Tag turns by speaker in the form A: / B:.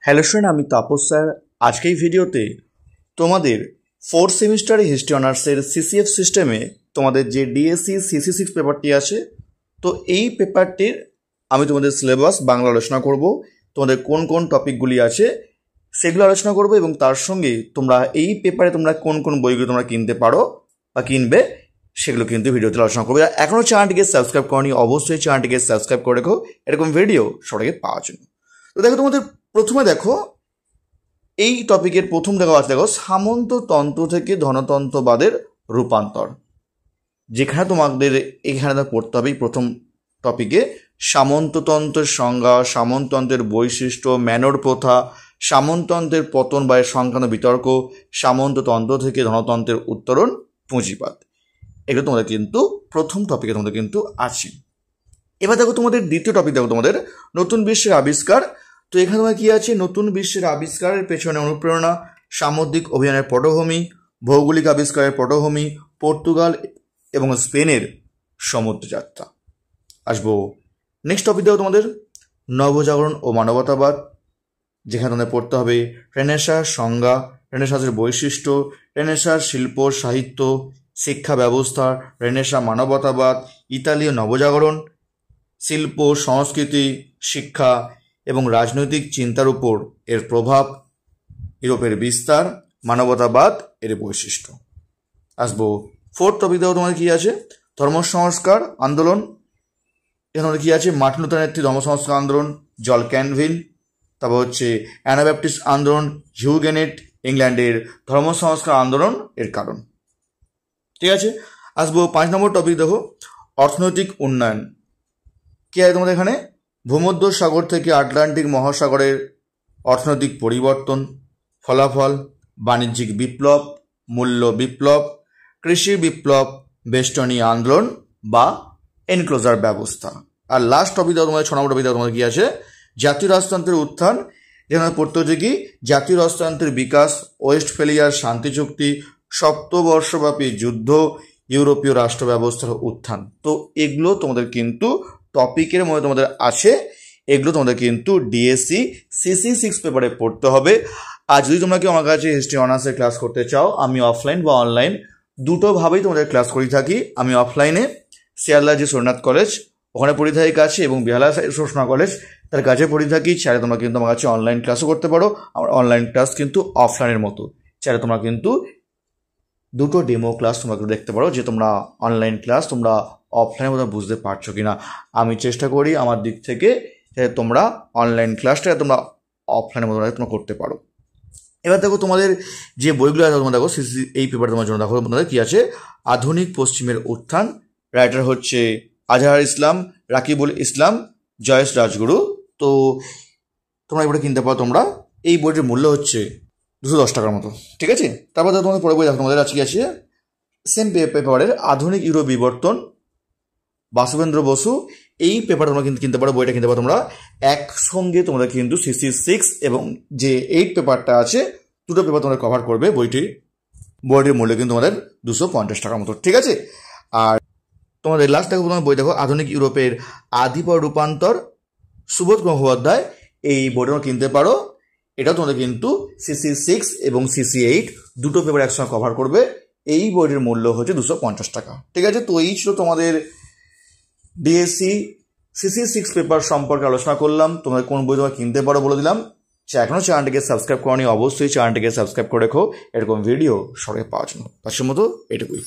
A: Hello student, আমি Tapas sir. আজকে এই ভিডিওতে তোমাদের ফোর্থ সেমিস্টারে হিস্ট্রি অনার্সের সিসিএফ সিস্টেমে তোমাদের যে ডিএসসি CC6 পেপারটি আছে, তো এই পেপারটির আমি তোমাদের সিলেবাস বাংলা আলোচনা করব। তোমাদের কোন কোন টপিকগুলি আছে সেগুলো আলোচনা করব এবং তার সঙ্গে তোমরা এই পেপারে তোমরা কোন কোন বইগুলো তোমরা কিনতে পারো বা কিনবে সেগুলো কিন্তু ভিডিওতে আলোচনা করবে। এখনও চ্যানেলটিকে সাবস্ক্রাইব করনি, অবশ্যই চ্যানেলটিকে সাবস্ক্রাইব করে রেখো এরকম ভিডিও সবাইকে পাওয়ার জন্য। তো দেখো, তোমাদের প্রথমে দেখো এই টপিকের প্রথম দেখো সামন্ততন্ত্র থেকে ধনতন্ত্রবাদের রূপান্তর, যেখানে তোমাদের এখানে পড়তে হবে প্রথম টপিকে সামন্ততন্ত্রের সংজ্ঞা, সামন্ততন্ত্রের বৈশিষ্ট্য, ম্যানর প্রথা, সামন্ততন্ত্রের পতন বা সংক্রান্ত বিতর্ক, সামন্ততন্ত্র থেকে ধনতন্ত্রের উত্তরণ, পুঁজিবাদ। এগুলো তোমাদের কিন্তু প্রথম টপিকে তোমাদের কিন্তু আছে। এবার দেখো তোমাদের দ্বিতীয় টপিক, দেখো তোমাদের নতুন বিশ্বের আবিষ্কার। তো এখানে তোমার কী আছে? নতুন বিশ্বের আবিষ্কারের পেছনে অনুপ্রেরণা, সামুদ্রিক অভিযানের পটভূমি, ভৌগোলিক আবিষ্কারের পটভূমি, পর্তুগাল এবং স্পেনের সমুদ্রযাত্রা। আসবো নেক্সট টপিক, দেখো তোমাদের নবজাগরণ ও মানবতাবাদ, যেখানে তোমাদের পড়তে হবে রেনেসাঁস সংজ্ঞা, রেনেসাঁসের বৈশিষ্ট্য, রেনেসাঁস শিল্প সাহিত্য শিক্ষা ব্যবস্থা, রেনেসাঁ মানবতাবাদ, ইতালীয় নবজাগরণ, শিল্প সংস্কৃতি শিক্ষা এবং রাজনৈতিক চিন্তার উপর এর প্রভাব, ইউরোপের বিস্তার, মানবতাবাদ এর বৈশিষ্ট্য। আসবো ফোর্থ টপিক, দেখো তোমার কী আছে? ধর্ম সংস্কার আন্দোলন। এখানে কী আছে? মার্টিন লুথার নেতৃত্বে ধর্ম সংস্কার আন্দোলন, জন ক্যালভিন। তারপর হচ্ছে অ্যানাব্যাপটিস্ট আন্দোলন, হিউগেনেট, ইংল্যান্ডের ধর্ম সংস্কার আন্দোলন এর কারণ। ঠিক আছে। আসবো 5 নম্বর টপিক, দেখো অর্থনৈতিক উন্নয়ন। কী আছে তোমাদের এখানে? ভূমধ্য সাগর থেকে আটলান্টিক মহাসাগরের অর্থনৈতিক পরিবর্তন, ফলাফল, বাণিজ্যিক বিপ্লব, মূল্য বিপ্লব, কৃষি বিপ্লব, বেষ্টনী আন্দোলন বা এনক্লোজার ব্যবস্থা। আর লাস্ট টপিক দাও তোমাদের 6 নম্বর টপিক, দাও তোমাদের কী আছে? জাতীয় রাজতন্ত্রের উত্থান। যেখানে পড়তে হচ্ছে কি জাতীয় রাজতন্ত্রের বিকাশ, ওয়েস্টফেলিয়ার শান্তি চুক্তি, সপ্তবর্ষব্যাপী যুদ্ধ, ইউরোপীয় রাষ্ট্র ব্যবস্থার উত্থান। তো এগুলো তোমাদের কিন্তু টপিকের মধ্যে তোমাদের আছে, এগুলো তোমাদের কিন্তু ডিএসসি CC6 পেপারে পড়তে হবে। আর যদি তোমরা কি আমার কাছে হিস্ট্রি অনার্সের ক্লাস করতে চাও, আমি অফলাইন বা অনলাইন দুটোভাবেই তোমাদের ক্লাস করে থাকি। আমি অফলাইনে শিয়ালদা যে সোমনাথ কলেজ ওখানে পড়ে থাকি কাছে, এবং বেহালা সুষমা কলেজ তার কাছে পড়ে থাকি। চাইলে তোমরা কিন্তু আমার কাছে অনলাইন ক্লাসও করতে পারো। আমার অনলাইন ক্লাস কিন্তু অফলাইনের মতো, চাইলে তোমরা কিন্তু দুটো ডেমো ক্লাস তোমরা দেখতে পারো, যে তোমরা অনলাইন ক্লাস তোমরা অফলাইনের মতো বুঝতে পারছো কিনা। আমি চেষ্টা করি আমার দিক থেকে তোমরা অনলাইন ক্লাসটা তোমরা অফলাইনের মতো তোমরা করতে পারো। এবার দেখো তোমাদের যে বইগুলো আছে, তোমরা দেখো এই পেপার তোমার জন্য দেখো তোমাদের কী আছে? আধুনিক পশ্চিমের উত্থান, রাইটার হচ্ছে আজহার ইসলাম, রাকিবুল ইসলাম, জয়েশ রাজগুরু। তো তোমরা এবারে কিনতে পারো। তোমরা এই বইটির মূল্য হচ্ছে 210 টাকার মতো। ঠিক আছে। তারপর দেখো তোমাদের পরে বই দেখো তোমাদের আজকে আছে সেম পেপারের আধুনিক ইউরোপ বিবর্তন, বাসুবেন্দ্র বসু। এই পেপার তোমরা কিন্তু কিনতে পারো, বইটা কিনতে পারো তোমরা একসঙ্গে। তোমরা কিন্তু CC6 এবং যে 8 পেপারটা আছে দুটো পেপার তোমরা কভার করবে। বইটির মূল্য কিন্তু তোমাদের 250 টাকার মতো। ঠিক আছে। আর তোমাদের লাস্ট দেখো তোমার বই দেখো আধুনিক ইউরোপের আধিপর রূপান্তর, সুবোধ গঙ্গোপাধ্যায়। এই বইটা তোমরা কিনতে পারো। এটাও তোমাদের কিন্তু CC6 এবং CC8 দুটো পেপার একসঙ্গে কভার করবে। এই বইটির মূল্য হচ্ছে 250 টাকা। ঠিক আছে। তো এই ছিল তোমাদের ডিএসসি CC6 পেপার সম্পর্কে আলোচনা করলাম। তোমরা কোন বই তোমরা কিনতে পারো বলে দিলাম। এখনও চ্যানেলটিকে সাবস্ক্রাইব করনি, অবশ্যই চ্যানেলটিকে সাবস্ক্রাইব করে রেখো এরকম ভিডিও সবাই পাওয়ার জন্য। তার মতো এটুকুই।